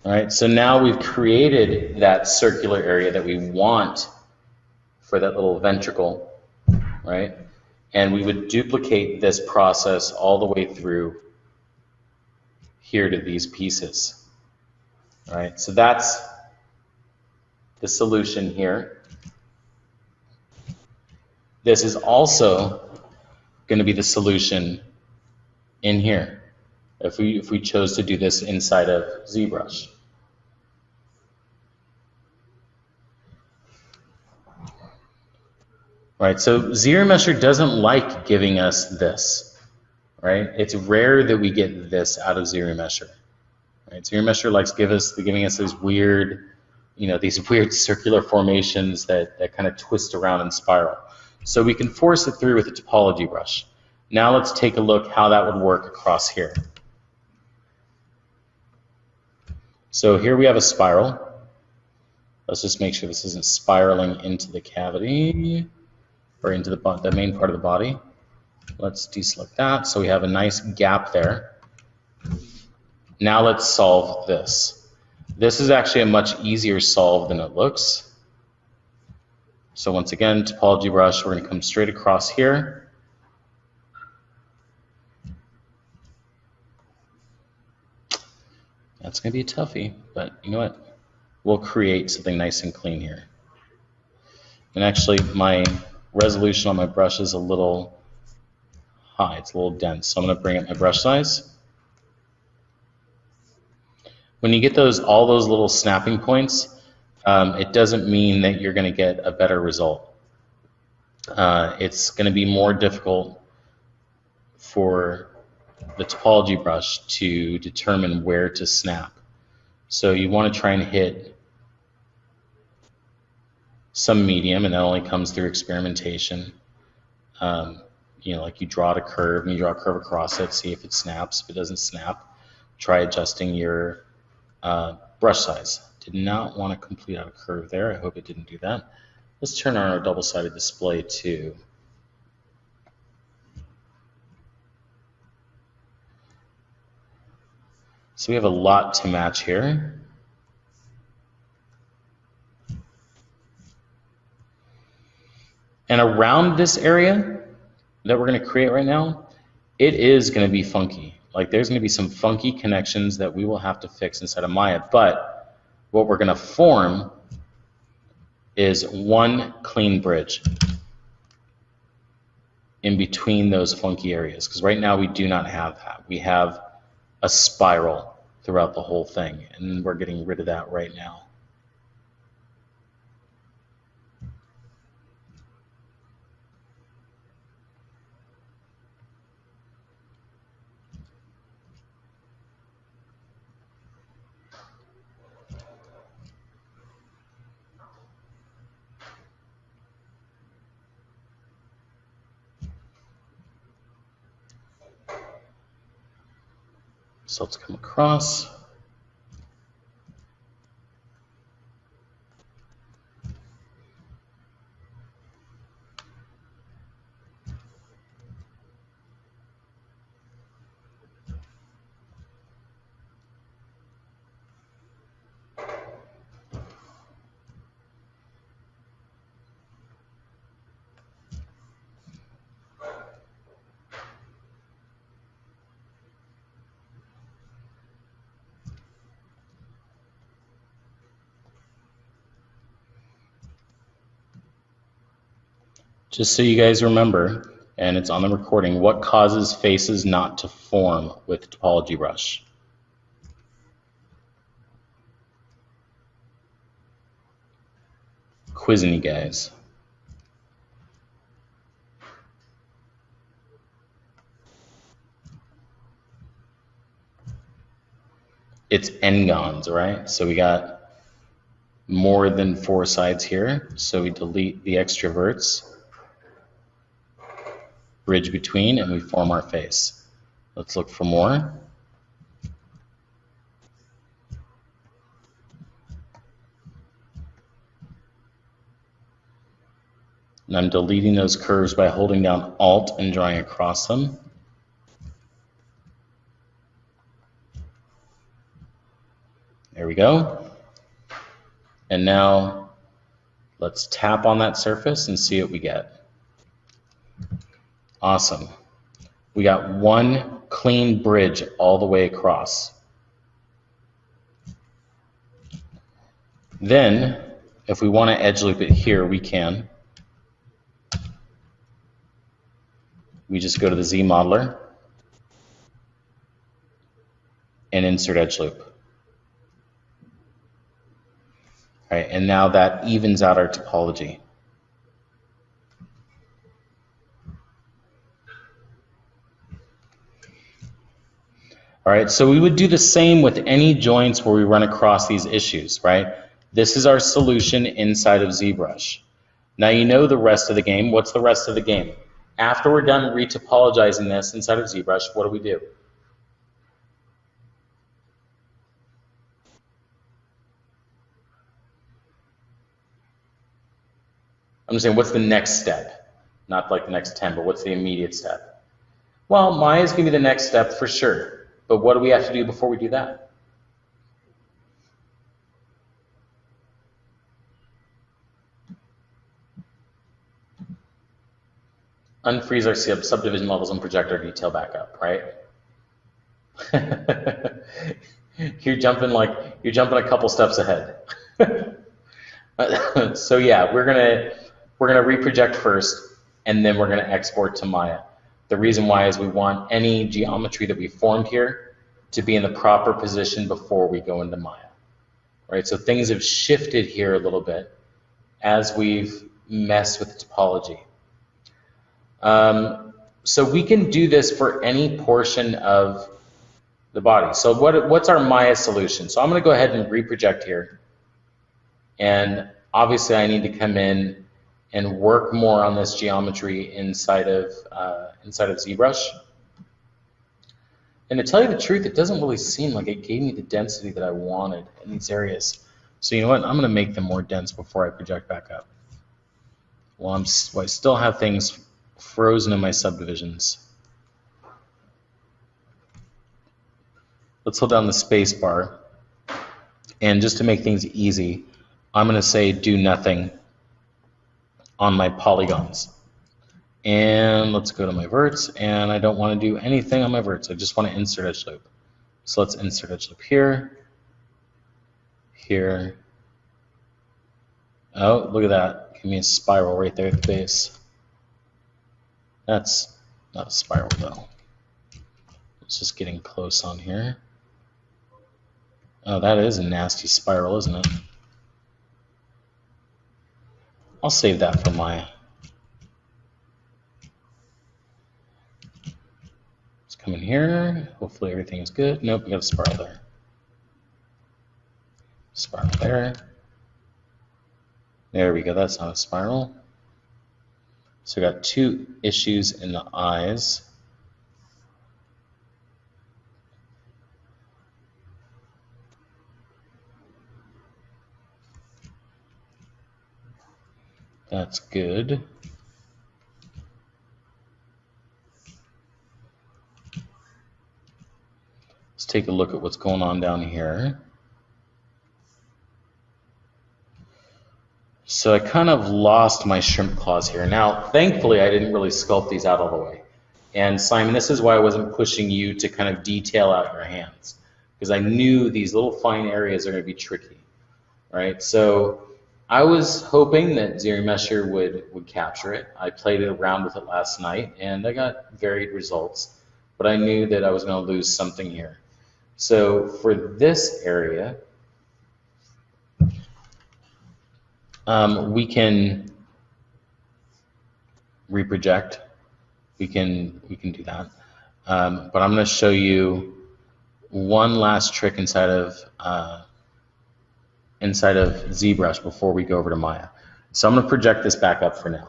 All right, so now we've created that circular area that we want for that little ventricle, right? And we would duplicate this process all the way through here to these pieces. All right, so that's the solution here. This is also going to be the solution in here if we chose to do this inside of ZBrush. Right, so ZRemesher doesn't like giving us this, right? It's rare that we get this out of ZRemesher. Right? ZRemesher likes giving us these weird, these weird circular formations that kind of twist around and spiral. So we can force it through with a topology brush. Now let's take a look how that would work across here. So here we have a spiral. Let's just make sure this isn't spiraling into the cavity or into the main part of the body. Let's deselect that so we have a nice gap there. Now let's solve this. This is actually a much easier solve than it looks. So once again, topology brush, we're going to come straight across here. That's going to be a toughie, but you know what? We'll create something nice and clean here. And actually, my resolution on my brush is a little high. It's a little dense. So I'm going to bring up my brush size. When you get all those little snapping points, it doesn't mean that you're going to get a better result. It's going to be more difficult for the topology brush to determine where to snap. So you want to try and hit some medium, and that only comes through experimentation. Like you draw a curve, and you draw a curve across it, see if it snaps. If it doesn't snap, try adjusting your brush size. Did not want to complete out a curve there. I hope it didn't do that. Let's turn on our double-sided display too. So we have a lot to match here. And around this area that we're going to create right now, it is going to be funky. Like there's going to be some funky connections that we will have to fix inside of Maya. But what we're going to form is one clean bridge in between those funky areas. Because right now we do not have that. We have a spiral throughout the whole thing, and we're getting rid of that right now. So let's come across. Just so you guys remember, and it's on the recording, what causes faces not to form with topology brush? Quizzing you guys. It's n-gons, right? So we got more than 4 sides here, so we delete the extroverts, bridge between, and we form our face. Let's look for more. And I'm deleting those curves by holding down Alt and drawing across them. There we go. And now let's tap on that surface and see what we get. Awesome. We got one clean bridge all the way across. Then, if we want to edge loop it here, we can. We just go to the Z modeler and insert edge loop. All right, and now that evens out our topology. All right, so we would do the same with any joints where we run across these issues, right? This is our solution inside of ZBrush. Now you know the rest of the game. What's the rest of the game? After we're done retopologizing this inside of ZBrush, what do we do? I'm just saying, what's the next step? Not like the next 10, but what's the immediate step? Well, Maya's going to be the next step for sure. But what do we have to do before we do that? Unfreeze our subdivision levels and project our detail back up, right? You're jumping a couple steps ahead. So yeah, we're gonna reproject first, and then we're gonna export to Maya. The reason why is we want any geometry that we formed here to be in the proper position before we go into Maya, right? So things have shifted here a little bit as we've messed with the topology. So we can do this for any portion of the body. So what's our Maya solution? So I'm going to go ahead and reproject here. And obviously I need to come in and work more on this geometry inside of ZBrush. And to tell you the truth, it doesn't really seem like it gave me the density that I wanted in these areas. So you know what? I'm going to make them more dense before I project back up. Well, I still have things frozen in my subdivisions. Let's hold down the space bar. And just to make things easy, I'm going to say do nothing on my polygons. And let's go to my verts, and I don't want to do anything on my verts. I just want to insert edge loop. So let's insert edge loop here, here. Oh, look at that. Give me a spiral right there at the base. That's not a spiral though. It's just getting close on here. Oh, that is a nasty spiral, isn't it? I'll save that for Maya. Let's come in here. Hopefully everything is good. Nope, we got a spiral there. Spiral there. There we go. That's not a spiral. So we got two issues in the eyes. That's good. Let's take a look at what's going on down here. So I kind of lost my shrimp claws here. Now, thankfully, I didn't really sculpt these out all the way. And Simon, this is why I wasn't pushing you to kind of detail out your hands, because I knew these little fine areas are going to be tricky, right? So I was hoping that ZRemesher would capture it. I played around with it last night, and I got varied results, but I knew that I was going to lose something here. So for this area, we can reproject. We can do that. But I'm going to show you one last trick inside of ZBrush before we go over to Maya. So I'm going to project this back up for now.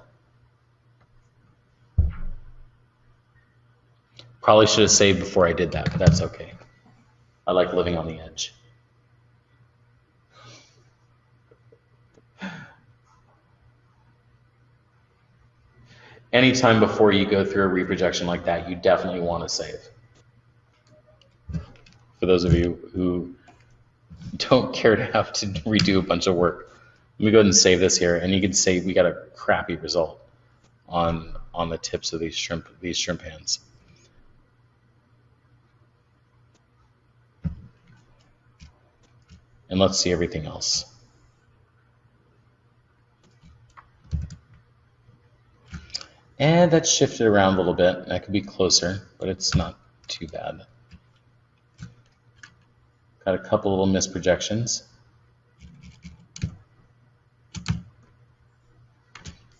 Probably should have saved before I did that, but that's okay. I like living on the edge. Anytime before you go through a reprojection like that, you definitely want to save. For those of you who don't care to have to redo a bunch of work. Let me go ahead and save this here, and you can see we got a crappy result on the tips of these shrimp hands. And let's see everything else. And that's shifted around a little bit. That could be closer, but it's not too bad. Got a couple little misprojections.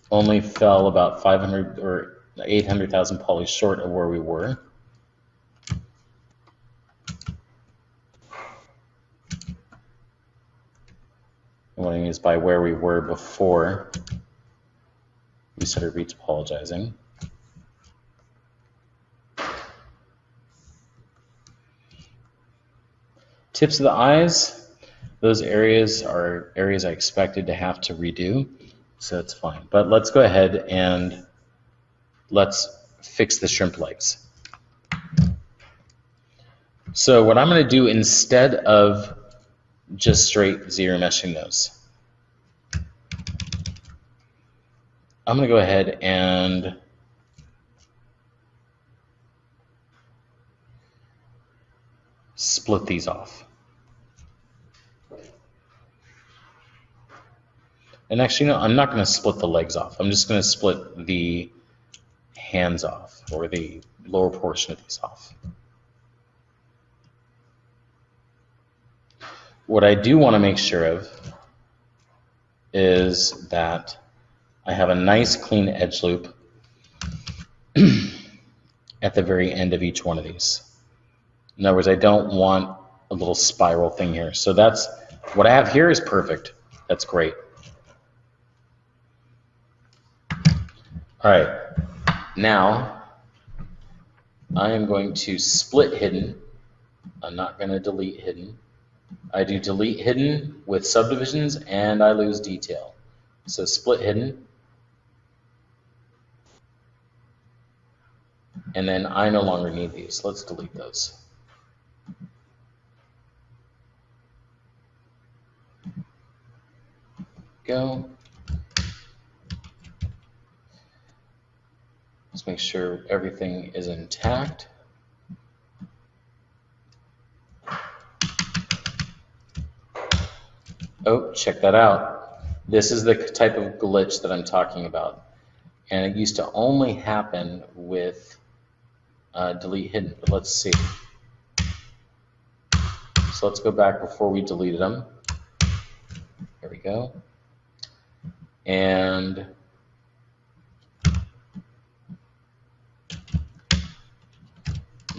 Only fell about 500 or 800,000 polys short of where we were. And what I mean is by where we were before we started retopologizing. Tips of the eyes, those areas are areas I expected to have to redo, so that's fine. But let's go ahead and let's fix the shrimp legs. So what I'm going to do instead of just straight zero meshing those, I'm going to go ahead and split these off. And actually, no, I'm not going to split the legs off. I'm just going to split the hands off, or the lower portion of these off. What I do want to make sure of is that I have a nice clean edge loop at the very end of each one of these. In other words, I don't want a little spiral thing here. So that's what I have here is perfect. That's great. All right, now I am going to split hidden. I'm not going to delete hidden. I do delete hidden with subdivisions and I lose detail. So split hidden. And then I no longer need these. Let's delete those. Go. Let's make sure everything is intact. Oh, check that out. This is the type of glitch that I'm talking about. And it used to only happen with delete hidden, but let's see. So let's go back before we deleted them. There we go. And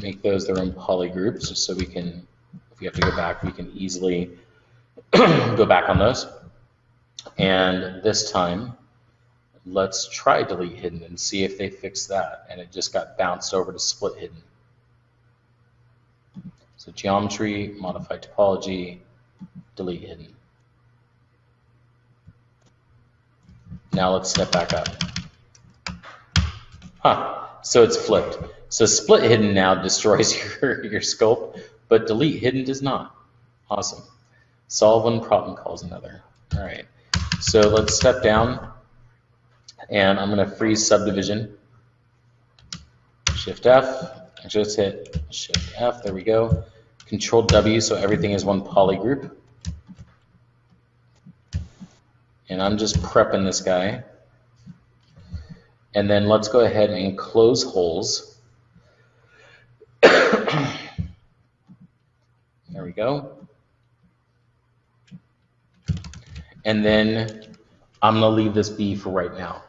make those their own poly groups, just so we can, if we have to go back, we can easily go back on those. And this time, let's try delete hidden and see if they fix that. And it just got bounced over to split hidden. So geometry, modify topology, delete hidden. Now let's step back up. Huh, so it's flipped. So split hidden now destroys your scope, but delete hidden does not. Awesome. Solve one problem calls another. All right, so let's step down, and I'm going to freeze subdivision. Shift F, just hit Shift F, there we go. Control W, so everything is one poly group. And I'm just prepping this guy. And then let's go ahead and close holes. There we go. And then I'm going to leave this be for right now.